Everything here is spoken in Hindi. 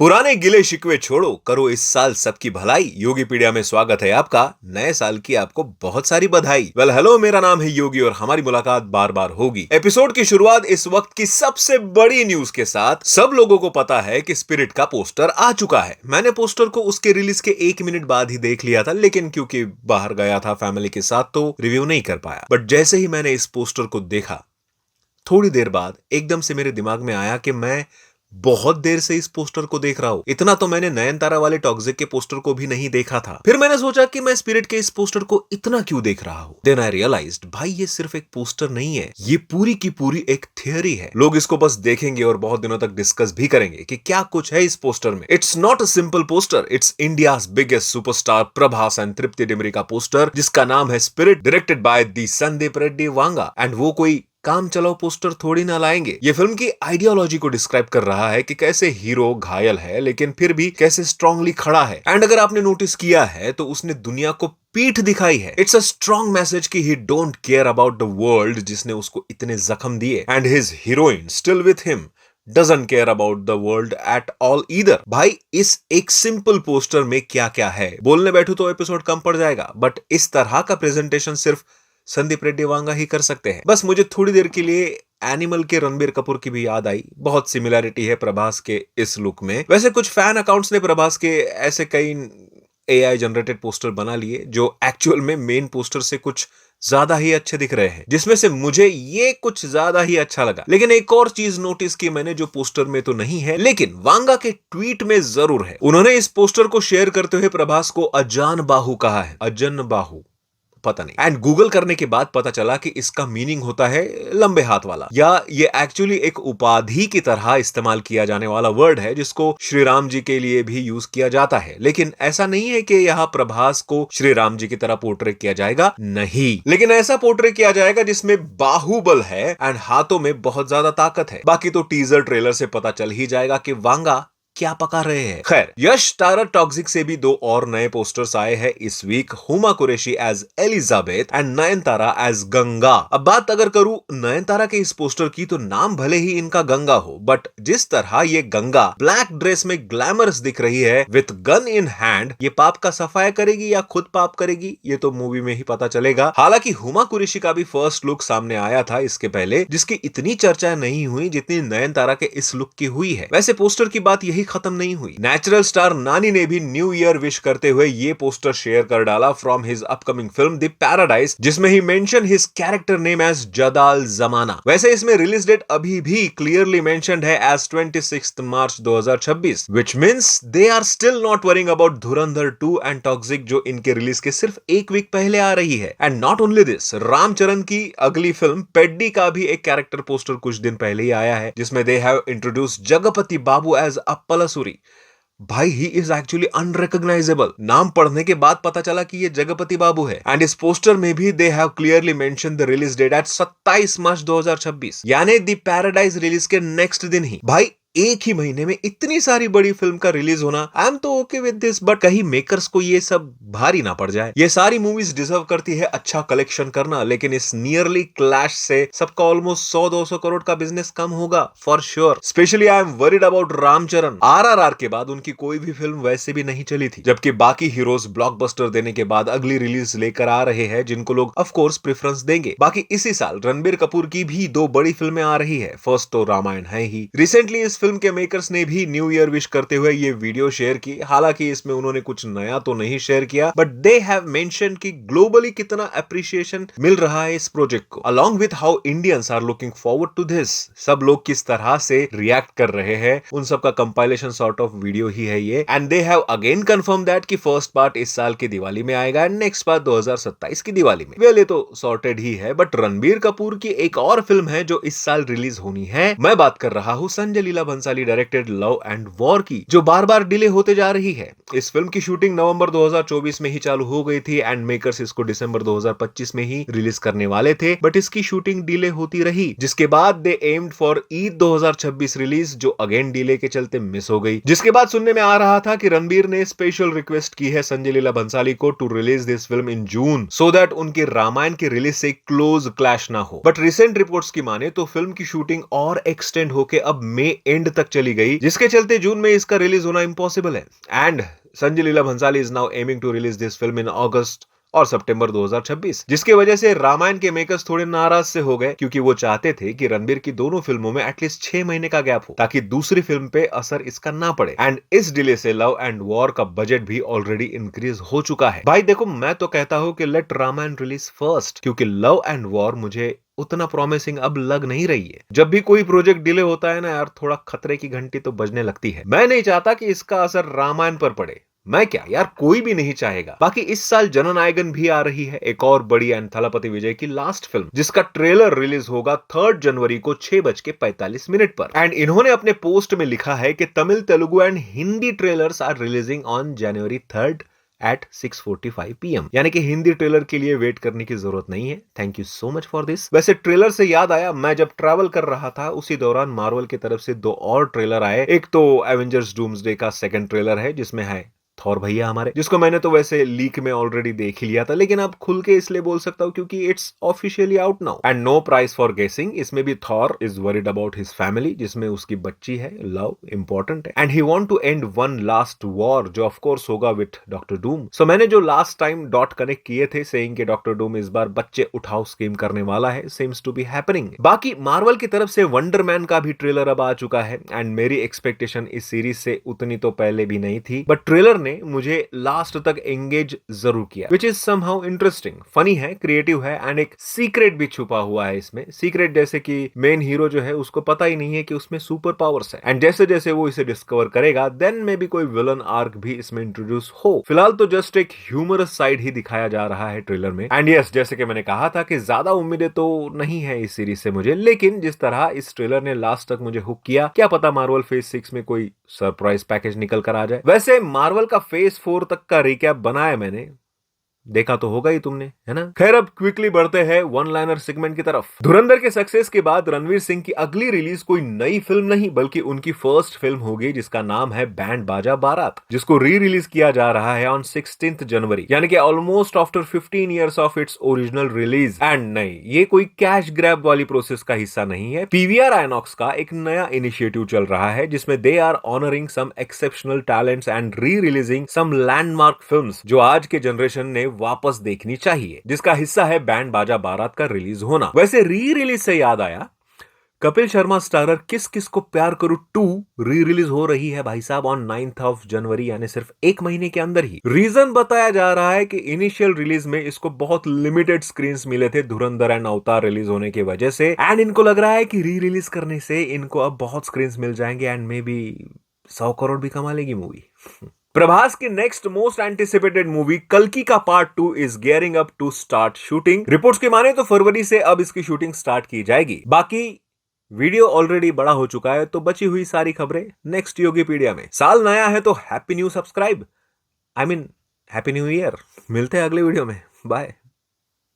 पुराने गिले शिकवे छोड़ो, करो इस साल सबकी भलाई। योगी पीडिया में स्वागत है आपका। नए साल की आपको बहुत सारी बधाई। वेल हेलो, मेरा नाम है योगी और हमारी मुलाकात बार बार होगी। एपिसोड की शुरुआत इस वक्त की सबसे बड़ी न्यूज के साथ। सब लोगों को पता है कि स्पिरिट का पोस्टर आ चुका है। मैंने पोस्टर को उसके रिलीज के 1 मिनट बाद ही देख लिया था, लेकिन क्योंकि बाहर गया था फैमिली के साथ तो रिव्यू नहीं कर पाया। बट जैसे ही मैंने इस पोस्टर को देखा, थोड़ी देर बाद एकदम से मेरे दिमाग में आया कि मैं बहुत देर से इस पोस्टर को देख रहा हूं। इतना तो मैंने नयनतारा वाले टॉक्सिक के पोस्टर को भी नहीं देखा था। फिर मैंने सोचा कि मैं स्पिरिट के इस पोस्टर को इतना क्यों देख रहा हूं। देन आई रियलाइज्ड, भाई ये सिर्फ एक पोस्टर नहीं है, ये पूरी की पूरी एक थियोरी है। लोग इसको बस देखेंगे और बहुत दिनों तक डिस्कस भी करेंगे कि क्या कुछ है इस पोस्टर में। It's not a simple poster, it's India's biggest superstar Prabhas and Tripti Dimri का पोस्टर, जिसका नाम है Spirit, directed by the Sandeep Reddy Vanga. And वो कोई काम चलाओ पोस्टर थोड़ी ना लाएंगे। ये फिल्म की आइडियोलॉजी को डिस्क्राइब कर रहा है कि कैसे हीरो घायल है लेकिन फिर भी कैसे स्ट्रांगली खड़ा है। एंड अगर आपने नोटिस किया है तो उसने दुनिया को पीठ दिखाई है। इट्स अ स्ट्रॉन्ग मैसेज कि ही don't care about the world जिसने उसको इतने जख्म दिए, and his heroine still with him doesn't care about the world at all either। भाई इस एक सिंपल पोस्टर में क्या क्या है, बोलने बैठू तो एपिसोड कम पड़ जाएगा, बट इस तरह का प्रेजेंटेशन सिर्फ संदीप रेड्डी वांगा ही कर सकते हैं। बस मुझे थोड़ी देर के लिए एनिमल के रणबीर कपूर की भी याद आई। बहुत सिमिलैरिटी है प्रभास के इस लुक में। वैसे कुछ फैन अकाउंट्स ने प्रभास के ऐसे कई एआई जनरेटेड पोस्टर बना लिए जो एक्चुअल में मेन पोस्टर से कुछ ज्यादा ही अच्छे दिख रहे हैं, जिसमें से मुझे ये कुछ ज्यादा ही अच्छा लगा। लेकिन एक और चीज नोटिस की मैंने जो पोस्टर में तो नहीं है लेकिन वांगा के ट्वीट में जरूर है। उन्होंने इस पोस्टर को शेयर करते हुए प्रभास को अजान बाहु कहा है। अजन बाहु पता नहीं। एंड गूगल करने के बाद पता चला कि इसका मीनिंग होता है लंबे हाथ वाला, या ये एक्चुअली एक उपाधि की तरह इस्तेमाल किया जाने वाला वर्ड है जिसको श्री राम जी के लिए भी यूज किया जाता है। लेकिन ऐसा नहीं है कि यहाँ प्रभास को श्री राम जी की तरह पोर्ट्रेट किया जाएगा, नहीं, लेकिन ऐसा पोर्ट्रेट किया जाएगा जिसमें बाहुबल है एंड हाथों में बहुत ज्यादा ताकत है। बाकी तो टीजर ट्रेलर से पता चल ही जाएगा कि वांगा क्या पका रहे हैं। खैर, यश टारर टॉक्सिक से भी 2 और नए पोस्टर्स आए हैं इस week. Huma Qureshi as Elizabeth and Nayanthara as Ganga. अब बात अगर करूं नयनतारा के इस पोस्टर की, तो नाम भले ही इनका गंगा हो, बट जिस तरह ये गंगा ब्लैक ड्रेस में ग्लैमरस दिख रही है विथ गन इन हैंड, ये पाप का सफाया करेगी या खुद पाप करेगी ये तो मूवी में ही पता चलेगा। हालांकि हुमा कुरैशी का भी फर्स्ट लुक सामने आया था इसके पहले, जिसकी इतनी चर्चा नहीं हुई जितनी नयनतारा के इस लुक की हुई है। वैसे पोस्टर की बात यही खत्म नहीं हुई। नेचुरल स्टार नानी ने भी न्यू ईयर विश करते हुए ये पोस्टर शेयर कर डाला from his upcoming film the Paradise, जिसमें he mention his character name as जदाल जमाना। वैसे इसमें रिलीज डेट अभी भी क्लियरली मेंशन्ड है as 26 March 2026, which means they are still not worrying about Dhurandhar 2 and toxic, जो इनके रिलीज के सिर्फ 1 वीक पहले आ रही है। And not only this, Ram Charan की अगली फिल्म पेड्डी का भी एक कैरेक्टर पोस्टर कुछ दिन पहले ही आया है, जिसमें they have introduce Jagapathi Babu as Appalasuri. भाई ही इज एक्चुअली अनरिकॉग्नाइजेबल। नाम पढ़ने के बाद पता चला कि ये जगपति बाबू है। एंड इस पोस्टर में भी they have clearly mention the release date at 27 March 2026, यानी द पैराडाइज रिलीज के नेक्स्ट दिन ही। भाई एक ही महीने में इतनी सारी बड़ी फिल्म का रिलीज होना, आई एम तो ओके विद दिस, बट कहीं मेकर्स को ये सब भारी ना पड़ जाए। ये सारी मूवीज डिजर्व करती है अच्छा कलेक्शन करना, लेकिन इस नियरली क्लैश से सबका ऑलमोस्ट 100-200 करोड़ का बिजनेस कम होगा for sure. Specially I am worried about Ram Charan. RRR के बाद उनकी कोई भी फिल्म वैसे भी नहीं चली थी, जबकि बाकी हीरोज ब्लॉकबस्टर देने के बाद अगली रिलीज लेकर आ रहे हैं जिनको लोग ऑफ कोर्स प्रेफरेंस देंगे। बाकी इसी साल रणबीर कपूर की भी 2 बड़ी फिल्में आ रही है। फर्स्ट तो रामायण है ही। रिसेंटली इस फिल्म के मेकर्स ने भी न्यू ईयर विश करते हुए ये वीडियो शेयर की। हालांकि इसमें उन्होंने कुछ नया तो नहीं शेयर किया, बट दे हैव मेंशन्ड कि ग्लोबली कितना अप्रिशिएशन मिल रहा है इस प्रोजेक्ट को, along with how Indians are looking forward to this. सब लोग किस तरह से रिएक्ट कर रहे हैं, उन सब का कंपाइलेशन सॉर्ट ऑफ वीडियो ही है ये। And they have again confirm that कि फर्स्ट पार्ट इस साल की दिवाली में आएगा एंड नेक्स्ट पार्ट 2027 की दिवाली में। वेल ये तो सॉर्टेड ही है, बट रणबीर कपूर की एक और फिल्म है जो इस साल रिलीज होनी है। मैं बात कर रहा हूं Sanjay Leela Bhansali directed Love and War की, जो बार बार डिले होते जा रही है। इस फिल्म की शूटिंग नवंबर 2024 में ही चालू हो गई थी एंड मेकर्स इसको दिसंबर 2025 में ही रिलीज करने वाले थे, बट इसकी शूटिंग डिले होती रही, जिसके बाद दे एम्ड फॉर ईद 2026 रिलीज, जो अगेन डिले के चलते मिस हो गई। जिसके बाद सुनने में आ रहा था कि रणबीर ने स्पेशल रिक्वेस्ट की है संजय लीला भंसाली को to release this film in June, so that उनके रामायण की रिलीज से क्लोज क्लैश ना हो। बट रिसेंट रिपोर्ट्स की माने तो फिल्म की शूटिंग और एक्सटेंड होके अब मई एंड तक चली गई, जिसके चलते जून में इसका रिलीज होना इम्पॉसिबल है। And Sanjay Leela Bhansali is now aiming to release this film in August और सितंबर 2026, जिसके वजह से रामायण के मेकर्स थोड़े नाराज से हो गए, क्योंकि वो चाहते थे कि रणबीर की दोनों फिल्मों में एटलीस्ट 6 महीने का गैप हो, ताकि दूसरी फिल्म पे असर इसका ना पड़े। एंड इस डिले से लव एंड वॉर का बजट भी ऑलरेडी इंक्रीज हो चुका है। भाई देखो, मैं तो कहता हूं कि लेट रामायण रिलीज फर्स्ट, क्योंकि लव एंड वॉर मुझे उतना प्रॉमिसिंग अब लग नहीं रही है। जब भी कोई प्रोजेक्ट डिले होता है ना यार, थोड़ा खतरे की घंटी तो बजने लगती है। मैं नहीं चाहता कि इसका असर रामायण पर पड़े, मैं क्या यार, कोई भी नहीं चाहेगा। बाकी इस साल जननायकन भी आ रही है, एक और बड़ी एंड थलपति विजय की लास्ट फिल्म, जिसका ट्रेलर रिलीज होगा 3 जनवरी को 6:45 पर। एंड इन्होंने अपने पोस्ट में लिखा है कि Tamil, Telugu and Hindi trailers are releasing on January 3 at 6:45 PM, यानी कि हिंदी ट्रेलर के लिए वेट करने की जरूरत नहीं है। Thank you so much for this. वैसे ट्रेलर से याद आया, मैं जब ट्रैवल कर रहा था उसी दौरान मार्वल की तरफ से 2 और ट्रेलर आए। एक तो एवेंजर्स डूम्सडे का सेकंड ट्रेलर है, जिसमें है थॉर भैया हमारे, जिसको मैंने तो वैसे लीक में ऑलरेडी देख ही लिया था, लेकिन अब खुल के इसलिए बोल सकता हूं क्योंकि it's officially out now. And no price for guessing, इसमें भी Thor is worried about his family, जिसमें उसकी बच्ची है, लव इंपॉर्टेंट है, and he want to end one last war, जो ऑफ कोर्स होगा विद डॉक्टर डूम। सो मैंने जो लास्ट टाइम डॉट कनेक्ट किए थे सेइंग कि डॉक्टर डूम इस बार बच्चे उठाओ स्कीम करने वाला है, सीम्स टू बी हैपनिंग। बाकी मार्वल की तरफ से वंडर मैन का भी ट्रेलर अब आ चुका है, एंड मेरी एक्सपेक्टेशन इस सीरीज से उतनी तो पहले भी नहीं थी, बट ट्रेलर ने मुझे लास्ट तक एंगेज जरूर किया, which is somehow interesting. Funny है, क्रिएटिव है, एंड एक सीक्रेट भी छुपा हुआ है इसमें। सीक्रेट जैसे कि मेन हीरो जो है उसको पता ही नहीं है कि उसमें सुपर पावर्स है, एंड जैसे जैसे वो इसे डिस्कवर करेगा देन मे बी कोई विलन आर्क भी इसमें इंट्रोड्यूस हो। फिलहाल तो जस्ट एक ह्यूमरस साइड ही दिखाया जा रहा है ट्रेलर में। एंड यस, जैसे कि मैंने कहा था कि ज्यादा उम्मीदें तो नहीं है इस सीरीज से मुझे, लेकिन जिस तरह इस ट्रेलर ने लास्ट तक मुझे हुक किया, क्या पता मार्वल फेज 6 में कोई सरप्राइज पैकेज निकल कर आ जाए। वैसे मार्वल का फेज 4 तक का रिकैप बनाया मैंने, देखा तो होगा ही तुमने, है ना। खैर, अब क्विकली बढ़ते हैं वन लाइनर सेगमेंट की तरफ। धुरंधर के सक्सेस के बाद रणवीर सिंह की अगली रिलीज कोई नई फिल्म नहीं बल्कि उनकी फर्स्ट फिल्म होगी, जिसका नाम है बैंड बाजा बारात, जिसको री रिलीज किया जा रहा है ऑन 16 जनवरी, यानी कि almost after 15 years of its original release. And नहीं, ये कोई कैश ग्रैब वाली प्रोसेस का हिस्सा नहीं है। पीवीआर आइनॉक्स का एक नया इनिशिएटिव चल रहा है, जिसमें they are honouring some exceptional talents and re releasing some landmark films जो आज के जनरेशन ने वापस देखनी चाहिए, जिसका हिस्सा है बैंड बाजा बारात का रिलीज होना। वैसे री रिलीज से याद आया, कपिल शर्मा स्टारर किस किस को प्यार करूं 2 री रिलीज हो रही है भाई साहब ऑन 9 जनवरी, यानी सिर्फ 1 महीने के अंदर ही। रीजन बताया जा रहा है कि इनिशियल रिलीज में इसको बहुत लिमिटेड स्क्रीन्स मिले थे धुरंधर एंड अवतार रिलीज होने की वजह से, एंड इनको लग रहा है कि री रिलीज करने से इनको अब बहुत स्क्रीन्स मिल जाएंगे, एंड मे बी 100 करोड़ भी कमा लेगी मूवी। प्रभास की नेक्स्ट मोस्ट एंटिसिपेटेड मूवी कल्कि का part 2 is gearing up to start shooting. Reports की माने तो फरवरी से अब इसकी शूटिंग स्टार्ट की जाएगी। बाकी वीडियो ऑलरेडी बड़ा हो चुका है, तो बची हुई सारी खबरें नेक्स्ट योगीपीडिया में। साल नया है तो happy new subscribe, I mean happy new year. मिलते हैं अगले वीडियो में, बाय।